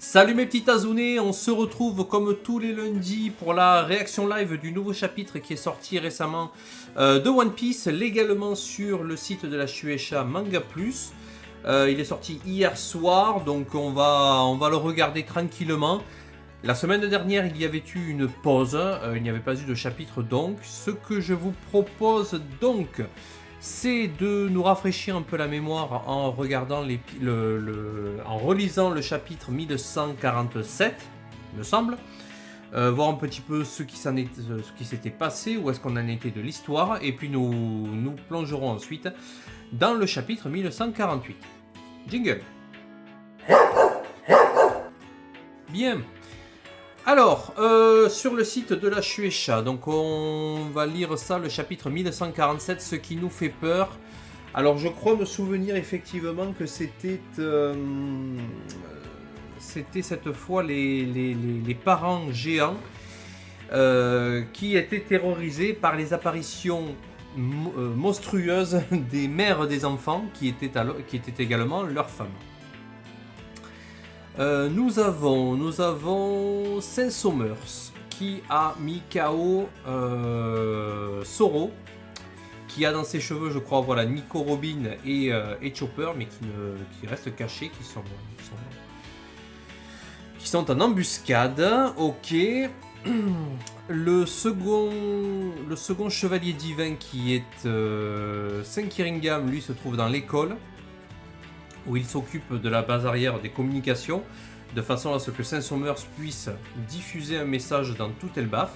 Salut mes petits Azounés, on se retrouve comme tous les lundis pour la réaction live du nouveau chapitre qui est sorti récemment de One Piece, légalement sur le site de la Shueisha Manga Plus. Il est sorti hier soir, donc on va le regarder tranquillement. La semaine dernière, il y avait eu une pause, il n'y avait pas eu de chapitre donc. Ce que je vous propose donc, c'est de nous rafraîchir un peu la mémoire en regardant en relisant le chapitre 1147, il me semble, voir un petit peu ce qui s'était passé, où est-ce qu'on en était de l'histoire, et puis nous plongerons ensuite dans le chapitre 1148. Jingle. Bien. Alors, sur le site de la Shueisha, donc on va lire ça, le chapitre 1147, ce qui nous fait peur. Alors, je crois me souvenir effectivement que c'était cette fois les parents géants qui étaient terrorisés par les apparitions monstrueuses des mères des enfants qui étaient également leurs femmes. Nous avons Saint-Somers qui a mis KO Zoro, qui a dans ses cheveux, je crois, voilà, Nico Robin et Chopper, mais qui restent cachés, qui sont en embuscade. Ok. Le second chevalier divin qui est Saint-Kiringam, lui se trouve dans l'école, où il s'occupe de la base arrière des communications, de façon à ce que Saint-Somers puisse diffuser un message dans tout Elbaf.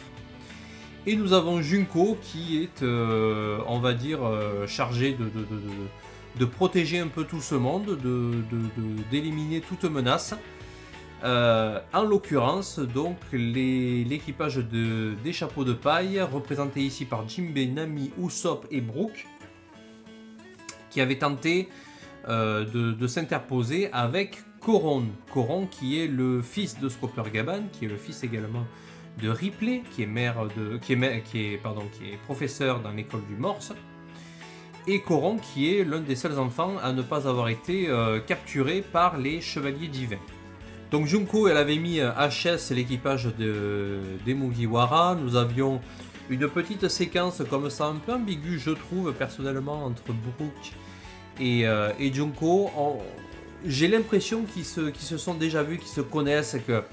Et nous avons Junko qui est, on va dire, chargé de protéger un peu tout ce monde, d'éliminer toute menace. En l'occurrence, donc, l'équipage des chapeaux de paille, représenté ici par Jinbei, Nami, Usopp et Brook, qui avait tenté de s'interposer avec Koron. Koron qui est le fils de Scopper Gaban, qui est le fils également de Ripley, qui est professeur dans l'école du Morse, et Koron qui est l'un des seuls enfants à ne pas avoir été capturé par les chevaliers divins. Donc Junko, elle avait mis HS l'équipage des Mugiwara. Nous avions une petite séquence comme ça, un peu ambiguë je trouve personnellement, entre Brook et Junko. J'ai l'impression qu'ils se sont déjà vus, qu'ils se connaissent, qu'il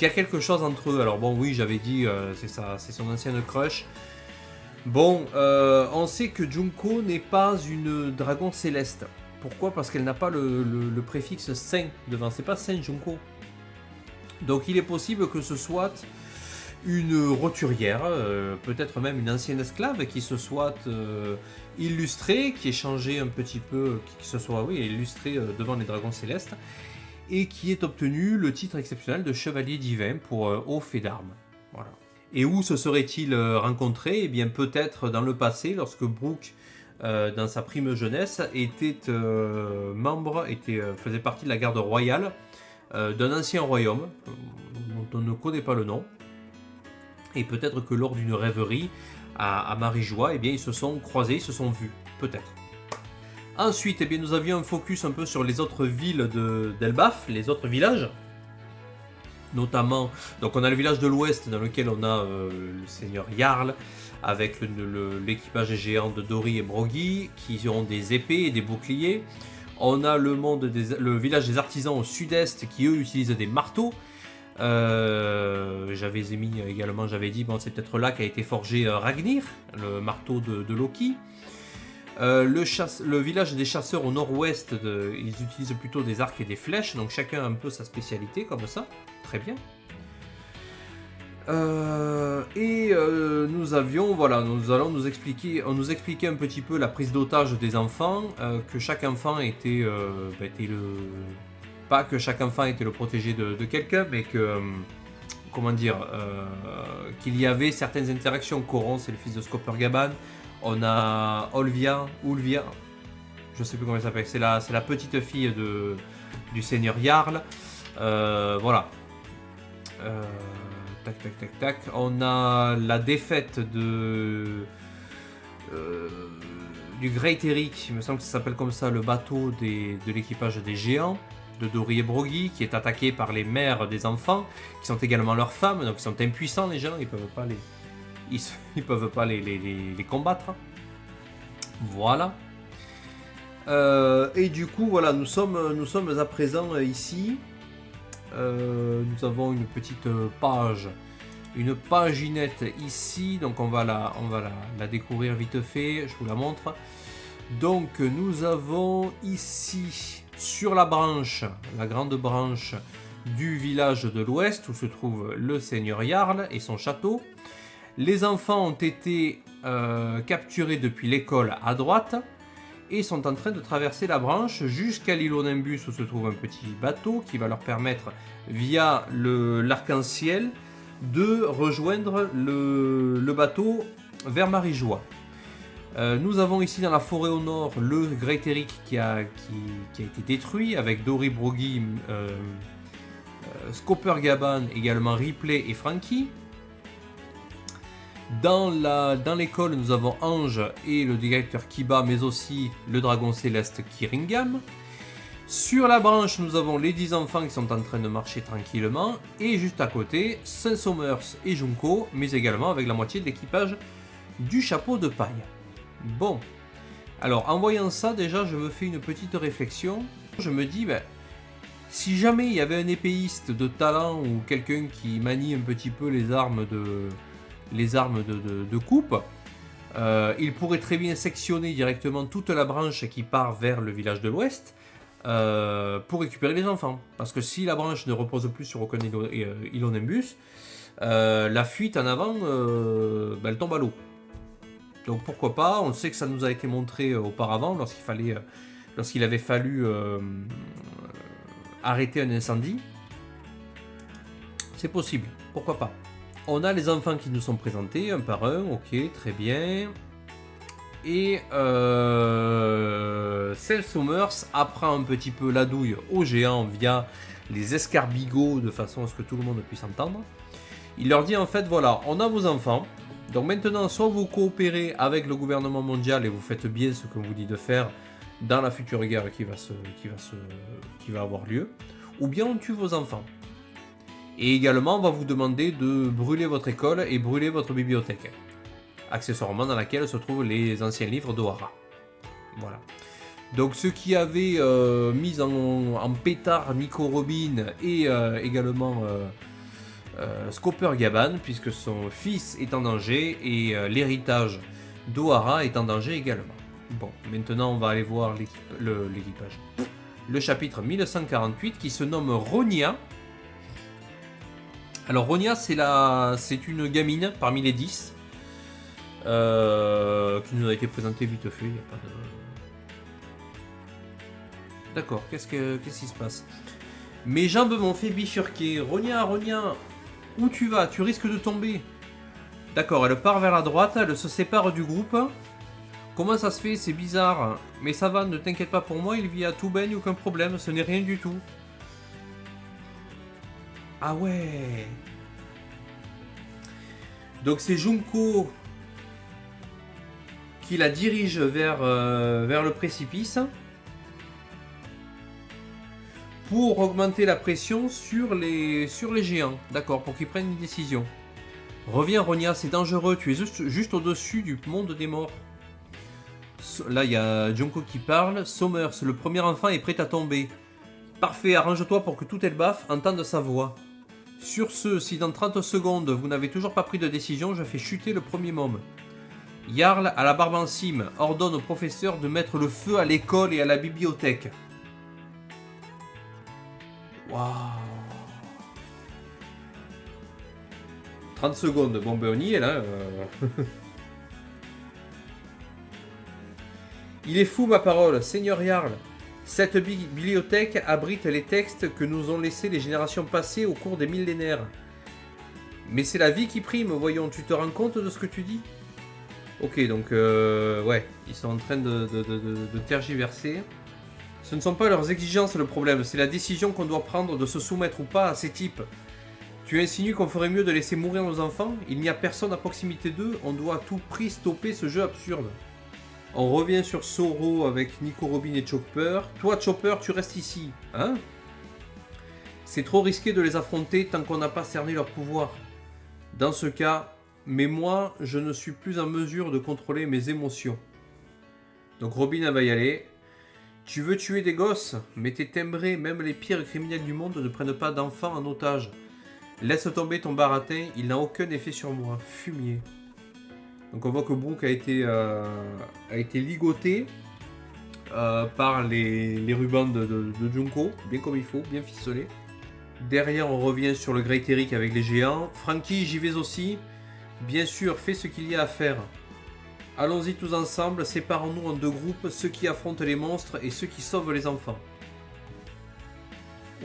y a quelque chose entre eux. Alors bon, oui, j'avais dit, c'est son ancienne crush. Bon, on sait que Junko n'est pas une dragon céleste. Pourquoi ? Parce qu'elle n'a pas le préfixe Saint devant, c'est pas Saint Junko. Donc il est possible que ce soit une roturière, peut-être même une ancienne esclave qui se soit illustrée, qui ait changé un petit peu, qui se soit illustrée devant les dragons célestes, et qui ait obtenu le titre exceptionnel de chevalier divin pour haut fait d'armes. Voilà. Et où se serait-il rencontré ? Eh bien peut-être dans le passé, lorsque Brook, dans sa prime jeunesse, faisait partie de la garde royale d'un ancien royaume dont on ne connaît pas le nom. Et peut-être que lors d'une rêverie à Marijois, eh bien, ils se sont croisés, ils se sont vus, peut-être. Ensuite, eh bien, nous avions un focus un peu sur les autres villes d'Elbaf, les autres villages. Notamment, donc on a le village de l'Ouest dans lequel on a le seigneur Jarl, avec l'équipage géant de Dory et Broggy, qui ont des épées et des boucliers. On a le village des artisans au sud-est, qui eux utilisent des marteaux. J'avais dit, bon, c'est peut-être là qu'a été forgé Ragnir, le marteau de Loki. Le village des chasseurs au nord-ouest, ils utilisent plutôt des arcs et des flèches, donc chacun a un peu sa spécialité comme ça, très bien. Nous allons nous expliquer un petit peu la prise d'otage des enfants, que chaque enfant était pas que chaque enfant était le protégé de quelqu'un, mais que qu'il y avait certaines interactions. Koron, c'est le fils de Scopper Gaban. On a Olvia, je sais plus comment elle s'appelle, c'est la petite fille du seigneur Jarl. Voilà. Tac. On a la défaite du Great Eric, il me semble que ça s'appelle comme ça, le bateau de l'équipage des géants. de Dory et Broggy, qui est attaqué par les mères des enfants, qui sont également leurs femmes, donc ils sont impuissants les gens, ils peuvent pas ils peuvent pas les combattre. Voilà. Et du coup, voilà, nous sommes à présent ici. Nous avons une petite page, une paginette ici, donc on va la découvrir vite fait, je vous la montre. Donc nous avons ici, sur la branche, la grande branche du village de l'Ouest, où se trouve le seigneur Jarl et son château. Les enfants ont été capturés depuis l'école à droite, et sont en train de traverser la branche jusqu'à l'île Onimbus où se trouve un petit bateau qui va leur permettre, via l'arc-en-ciel, de rejoindre le bateau vers Marijois. Nous avons ici dans la forêt au nord le Great Eric qui a été détruit avec Dory, Broggy, Scopper Gaban, également Ripley et Frankie. Dans l'école, nous avons Ange et le directeur Kiba, mais aussi le dragon céleste Kiringam. Sur la branche, nous avons les 10 enfants qui sont en train de marcher tranquillement. Et juste à côté, Saint-Somers et Junko, mais également avec la moitié de l'équipage du chapeau de paille. Bon, alors en voyant ça, déjà, je me fais une petite réflexion. Je me dis, si jamais il y avait un épéiste de talent ou quelqu'un qui manie un petit peu les armes de coupe, il pourrait très bien sectionner directement toute la branche qui part vers le village de l'Ouest pour récupérer les enfants. Parce que si la branche ne repose plus sur aucun île Onimbus, la fuite en avant, elle tombe à l'eau. Donc pourquoi pas, on sait que ça nous a été montré auparavant lorsqu'il avait fallu arrêter un incendie. C'est possible, pourquoi pas. On a les enfants qui nous sont présentés un par un, ok, très bien. Et Saint-Somers apprend un petit peu la douille aux géants via les escarbigots de façon à ce que tout le monde puisse entendre. Il leur dit en fait, voilà, on a vos enfants, donc maintenant soit vous coopérez avec le gouvernement mondial et vous faites bien ce que vous dit de faire dans la future guerre qui va avoir lieu, ou bien on tue vos enfants. Et également, on va vous demander de brûler votre école et brûler votre bibliothèque, accessoirement dans laquelle se trouvent les anciens livres d'Ohara. Voilà. Donc ceux qui avaient mis en pétard Nico Robin et également Scopper Gaban, puisque son fils est en danger et l'héritage d'Ohara est en danger également. Bon, maintenant on va aller voir l'équipage. Le chapitre 1148 qui se nomme Ronia. Alors Ronia, c'est une gamine parmi les 10 qui nous a été présentée vite fait. Il y a pas de... D'accord, qu'est-ce qui se passe? Mes jambes m'ont fait bifurquer. Ronia, où tu vas? Tu risques de tomber. D'accord, elle part vers la droite, elle se sépare du groupe. Comment ça se fait? C'est bizarre. Mais ça va, ne t'inquiète pas pour moi, il vit à Tuben, aucun problème, ce n'est rien du tout. Ah ouais. Donc c'est Junko qui la dirige vers le précipice pour augmenter la pression sur les géants. D'accord, pour qu'ils prennent une décision. Reviens Ronia, c'est dangereux, tu es juste au-dessus du monde des morts. Là il y a Junko qui parle. Somers, le premier enfant est prêt à tomber. Parfait, arrange-toi pour que tout Elbaf entende sa voix. Sur ce, si dans 30 secondes vous n'avez toujours pas pris de décision, je fais chuter le premier môme. Jarl, à la barbe en cime, ordonne au professeur de mettre le feu à l'école et à la bibliothèque. Waouh. 30 secondes, bon ben on y est là. Il est fou ma parole, Seigneur Jarl. Cette bibliothèque abrite les textes que nous ont laissés les générations passées au cours des millénaires. Mais c'est la vie qui prime, voyons, tu te rends compte de ce que tu dis? Ok, donc ouais, ils sont en train de tergiverser. Ce ne sont pas leurs exigences le problème, c'est la décision qu'on doit prendre de se soumettre ou pas à ces types. Tu insinues qu'on ferait mieux de laisser mourir nos enfants? Il n'y a personne à proximité d'eux, on doit à tout prix stopper ce jeu absurde. On revient sur Soro avec Nico Robin et Chopper. Toi, Chopper, tu restes ici, hein? C'est trop risqué de les affronter tant qu'on n'a pas cerné leur pouvoir. Dans ce cas, mais moi, je ne suis plus en mesure de contrôler mes émotions. Donc Robin elle va y aller. Tu veux tuer des gosses, mais t'es timbré, même les pires criminels du monde ne prennent pas d'enfants en otage. Laisse tomber ton baratin, il n'a aucun effet sur moi. Fumier. Donc on voit que Brooke a été ligoté par les rubans de Junko, bien comme il faut, bien ficelé. Derrière on revient sur le Great Eric avec les géants. Frankie, j'y vais aussi. Bien sûr, fais ce qu'il y a à faire. Allons-y tous ensemble, séparons-nous en deux groupes, ceux qui affrontent les monstres et ceux qui sauvent les enfants.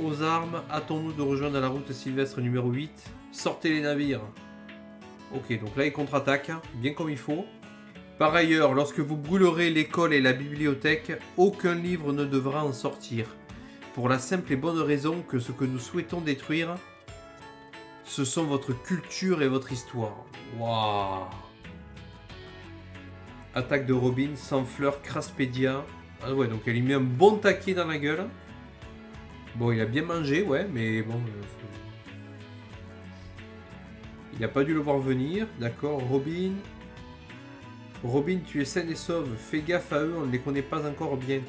Aux armes, hâtons-nous de rejoindre la route sylvestre numéro 8. Sortez les navires. Ok, donc là il contre-attaque, bien comme il faut. Par ailleurs, lorsque vous brûlerez l'école et la bibliothèque, aucun livre ne devra en sortir. Pour la simple et bonne raison que ce que nous souhaitons détruire, ce sont votre culture et votre histoire. Waouh! Attaque de Robin, sans fleur, Craspédia. Ah ouais, donc elle lui met un bon taquet dans la gueule. Bon, il a bien mangé, ouais, mais bon... il n'a pas dû le voir venir. D'accord, Robin. Robin, tu es saine et sauve. Fais gaffe à eux, on ne les connaît pas encore bien.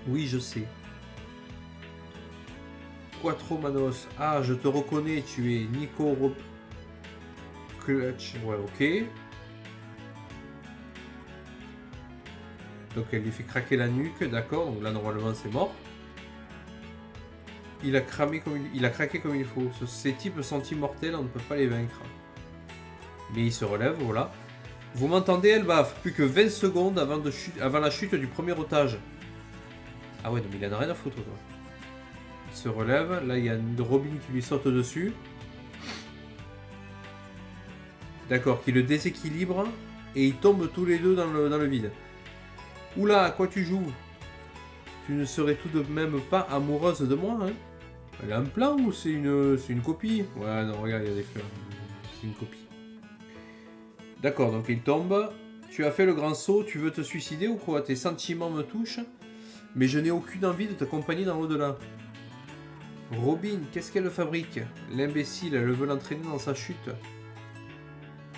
Oui, je sais. Quattro Manos. Ah, je te reconnais, tu es Nico Clutch. Ouais, ok. Donc elle lui fait craquer la nuque, d'accord. Donc là, normalement, c'est mort. Il a craqué comme il faut. Ces types sont immortels, on ne peut pas les vaincre. Mais il se relève, voilà. Vous m'entendez, Elbaf? Plus que 20 secondes avant la chute du premier otage. Ah ouais, donc il en a rien à foutre, quoi. Il se relève, là il y a une Robin qui lui saute dessus. D'accord, qui le déséquilibre. Et ils tombent tous les deux dans le vide. Oula, à quoi tu joues? Tu ne serais tout de même pas amoureuse de moi, hein? Elle a un plan ou c'est une copie? Ouais, non, regarde, il y a des fleurs. C'est une copie. D'accord, donc il tombe. Tu as fait le grand saut, tu veux te suicider ou quoi? Tes sentiments me touchent, mais je n'ai aucune envie de t'accompagner dans l'au-delà. Robin, qu'est-ce qu'elle fabrique? L'imbécile, elle veut l'entraîner dans sa chute.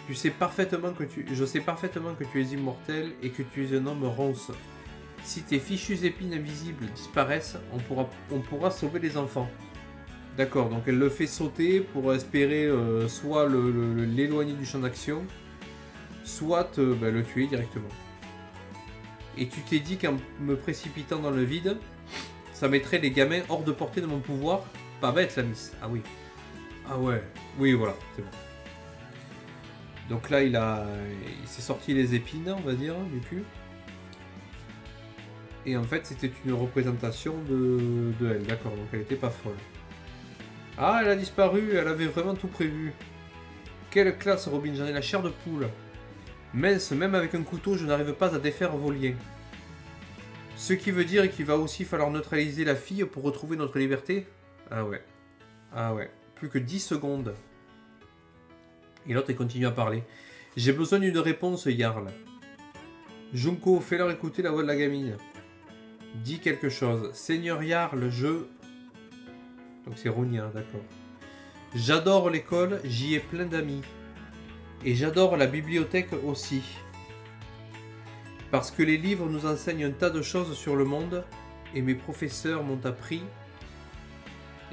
Je sais parfaitement que tu es immortel et que tu es un homme ronce. Si tes fichues épines invisibles disparaissent, on pourra sauver les enfants. D'accord, donc elle le fait sauter pour espérer soit l'éloigner du champ d'action, soit le tuer directement. Et tu t'es dit qu'en me précipitant dans le vide, ça mettrait les gamins hors de portée de mon pouvoir? Pas bête la miss. Ah oui. Ah ouais. Oui, voilà, c'est bon. Donc là, il s'est sorti les épines, on va dire, du cul. Et en fait, c'était une représentation de elle. D'accord, donc elle était pas folle. Ah, elle a disparu, elle avait vraiment tout prévu. Quelle classe, Robin, j'en ai la chair de poule. Mince, même avec un couteau, je n'arrive pas à défaire vos liens. Ce qui veut dire qu'il va aussi falloir neutraliser la fille pour retrouver notre liberté? Ah ouais. Ah ouais. Plus que 10 secondes. Et l'autre, il continue à parler. J'ai besoin d'une réponse, Jarl. Junko, fais-leur écouter la voix de la gamine. Dis quelque chose. Seigneur Jarl, Donc c'est Ronia, d'accord. J'adore l'école, j'y ai plein d'amis. Et j'adore la bibliothèque aussi. Parce que les livres nous enseignent un tas de choses sur le monde, et mes professeurs m'ont appris...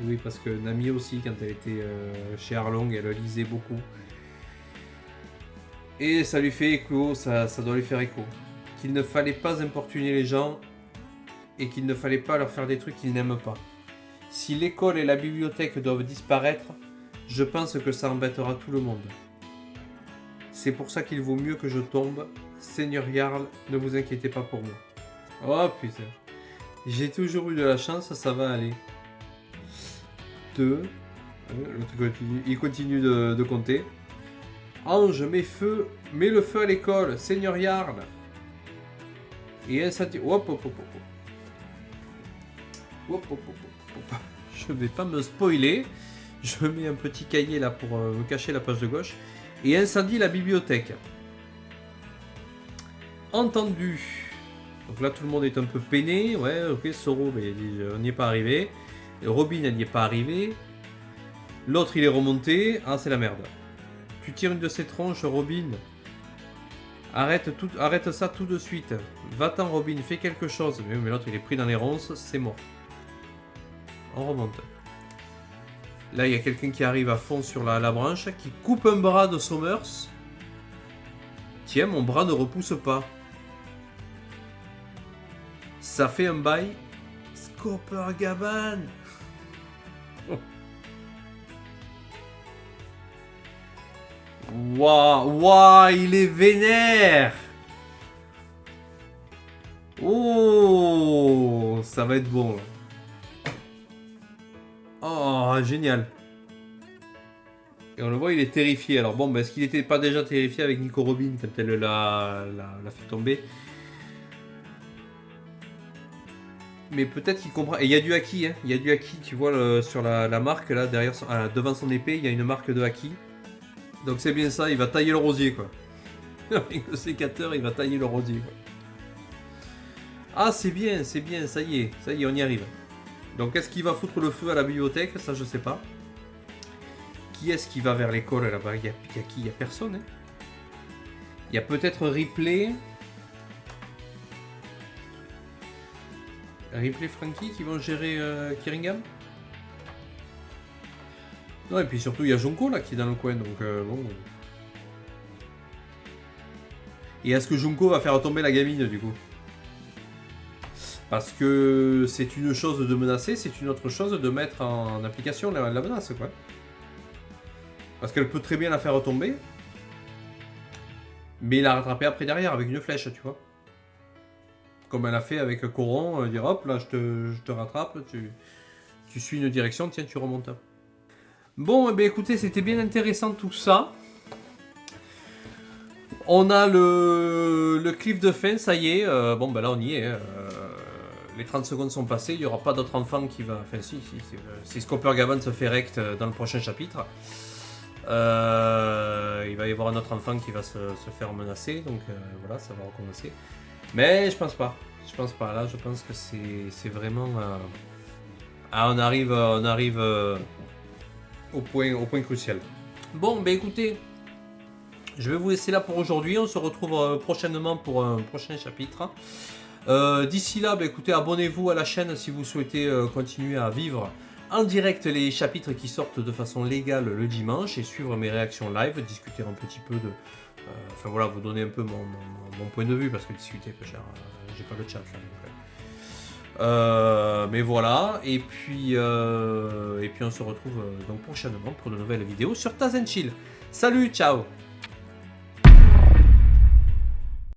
Et oui, parce que Nami aussi, quand elle était chez Arlong, elle lisait beaucoup. Et ça lui fait écho, ça doit lui faire écho. Qu'il ne fallait pas importuner les gens, et qu'il ne fallait pas leur faire des trucs qu'ils n'aiment pas. Si l'école et la bibliothèque doivent disparaître, je pense que ça embêtera tout le monde. C'est pour ça qu'il vaut mieux que je tombe. Seigneur Jarl, ne vous inquiétez pas pour moi. Oh putain. J'ai toujours eu de la chance, ça va aller. 2. Il continue de compter. Ange, mets le feu à l'école, Seigneur Jarl. Et incendie. Hop, hop, hop, hop. Hop, hop, hop, hop. Je vais pas me spoiler. Je mets un petit cahier là pour me cacher la page de gauche. Et incendie la bibliothèque. Entendu. Donc là tout le monde est un peu peiné. Ouais, ok, Soro, mais on n'y est pas arrivé. Et Robin, elle n'y est pas arrivée. L'autre, il est remonté. Ah, c'est la merde. Tu tires une de ses tronches, Robin. Arrête ça tout de suite. Va-t'en, Robin, fais quelque chose. Mais l'autre, il est pris dans les ronces, c'est mort. On remonte. Là, il y a quelqu'un qui arrive à fond sur la branche, qui coupe un bras de Sommers. Tiens, mon bras ne repousse pas. Ça fait un bail. Skoppergaban. Waouh, il est vénère. Oh, ça va être bon. Oh, génial. Et on le voit, il est terrifié. Alors bon, est-ce qu'il n'était pas déjà terrifié avec Nico Robin quand elle l'a fait tomber? Mais peut-être qu'il comprend. Et il y a du haki, hein. Il y a du haki, tu vois, sur la marque, là, derrière devant son épée, il y a une marque de haki. Donc c'est bien ça, il va tailler le rosier, quoi. Avec le sécateur, il va tailler le rosier, quoi. Ah, c'est bien, ça y est, on y arrive. Donc est-ce qu'il va foutre le feu à la bibliothèque? Ça, je sais pas. Qui est-ce qui va vers l'école, là-bas? Il y a qui? Il y a personne, hein. Il y a peut-être Ripley... Ripley, Frankie qui vont gérer Kiringham. Non, et puis surtout il y a Jonko là qui est dans le coin, donc bon. Et est-ce que Junko va faire tomber la gamine du coup? Parce que c'est une chose de menacer, c'est une autre chose de mettre en application la menace, quoi. Parce qu'elle peut très bien la faire tomber, mais la rattraper après derrière avec une flèche, tu vois. Comme elle a fait avec Coron, dire hop, là je te rattrape, tu suis une direction, tiens, tu remontes. Bon, eh bien, écoutez, c'était bien intéressant tout ça. On a le cliff de fin, ça y est. Bon, ben là, on y est. Les 30 secondes sont passées, il n'y aura pas d'autre enfant qui va... Enfin, si Skoppergaban se fait rect dans le prochain chapitre, il va y avoir un autre enfant qui va se faire menacer, donc voilà, ça va recommencer. Mais je pense pas. Là, je pense que c'est vraiment... on arrive au point crucial. Bon, ben écoutez, je vais vous laisser là pour aujourd'hui. On se retrouve prochainement pour un prochain chapitre. D'ici là, ben écoutez, abonnez-vous à la chaîne si vous souhaitez continuer à vivre en direct les chapitres qui sortent de façon légale le dimanche et suivre mes réactions live, discuter un petit peu de... Enfin voilà, vous donner un peu mon point de vue, parce que discuter, j'ai pas le chat là. Mais voilà, et puis on se retrouve donc prochainement pour de nouvelles vidéos sur Taz & Chill. Salut, ciao!